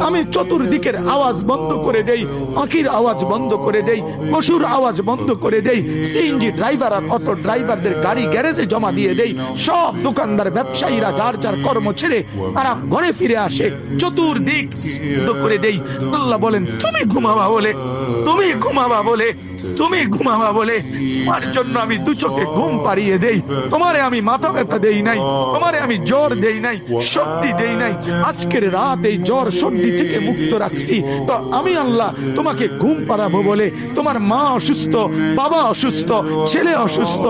আমি চতুর্দিকের আওয়াজ বন্ধ করে দেই, পাখির আওয়াজ বন্ধ করে দেই, পশুর আওয়াজ বন্ধ করে দেই, সিএনজি ড্রাইভার আর অটো ড্রাইভারদের গাড়ি গ্যারেজে জমা দিয়ে দেই, সব দোকানদার ব্যবসায়ীরা যার যার কর্ম ছেড়ে তারা ঘরে ফিরে আসে, চতুর্দিক বন্ধ করে দেই। আল্লাহ বলেন তুমি ঘুমাবা বলে, তুমি ঘুমাবা বলে, তুমি ঘুমাবা বলে তোমার জন্য আমি দু চোখে ঘুম পাড়িয়ে দেই। তোমারে আমি মাথা ব্যথা দেই নাই, তোমারে আমি জ্বর দেই নাই, সর্দি দেই নাই। আজকের রাত এই জ্বর সর্দি থেকে মুক্ত রাখছি, তো আমি আল্লাহ তোমাকে ঘুম পাড়াবো বলে। তোমার মা অসুস্থ, বাবা অসুস্থ, ছেলে অসুস্থ,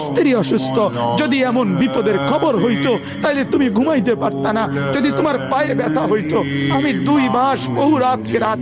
স্ত্রী অসুস্থ, যদি এমন বিপদের খবর হইতো তাইলে তুমি ঘুমাইতে পারতা না। যদি তোমার পায়ে ব্যথা হইতো, আমি 2 মাস বহু রাতকে রাত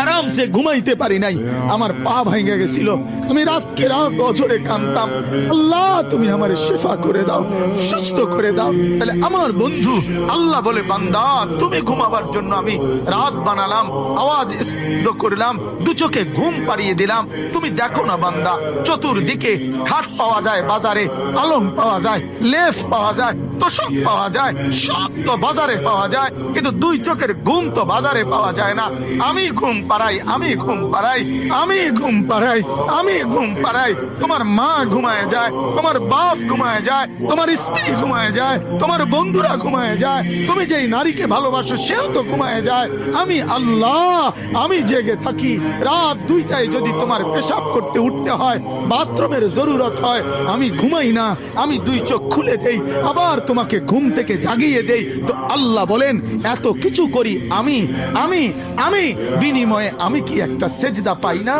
আরামসে ঘুমাইতে পারি নাই, আমার পা ভেঙে গেছিল, আমি রাতকে রাত অঝরে কাঁদতাম, আল্লাহ তুমি আমার শিফা করে দাও, সুস্থ করে দাও। তাহলে আমার বন্ধু আল্লাহ বলে বান্দা তুমি ঘুমাবার জন্য আমি রাত বানালাম, আওয়াজ স্তব্ধ করলাম, দু চোখে ঘুম পাড়িয়ে দিলাম। তুমি দেখো না বান্দা, চতুর্দিকে খাট পাওয়া যায় বাজারে, আলম পাওয়া যায়, লেফ পাওয়া যায়, তোষক পাওয়া যায়, সব তো বাজারে পাওয়া যায়, কিন্তু 2 চোখের ঘুম তো বাজারে পাওয়া যায় না। আমি ঘুম পাড়াই, আমি ঘুম পাড়াই, আমি ঘুম পাড়াই, আমি ঘুম পাড়াই। তোমার মা ঘুমায় যায়, তোমার বাপ ঘুমায় যায়, তোমার স্ত্রী ঘুমায় যায়, তোমার বন্ধুরা ঘুমায় যায়, তুমি যেই নারীকে ভালোবাসো সেও তো ঘুমায় যায়। আমি আল্লাহ আমি জেগে থাকি। রাত 2টায় যদি তোমার পেশাব করতে উঠতে হয়, বাথরুমের জরুরত হয়, আমি ঘুমাই না, আমি 2 চোখ খুলে দেই, আবার তোমাকে ঘুম থেকে জাগিয়ে দেই। তো আল্লাহ বলেন এত কিছু করি আমি, আমি আমি বিনিময়ে আমি কি একটা সেজদা পাই না?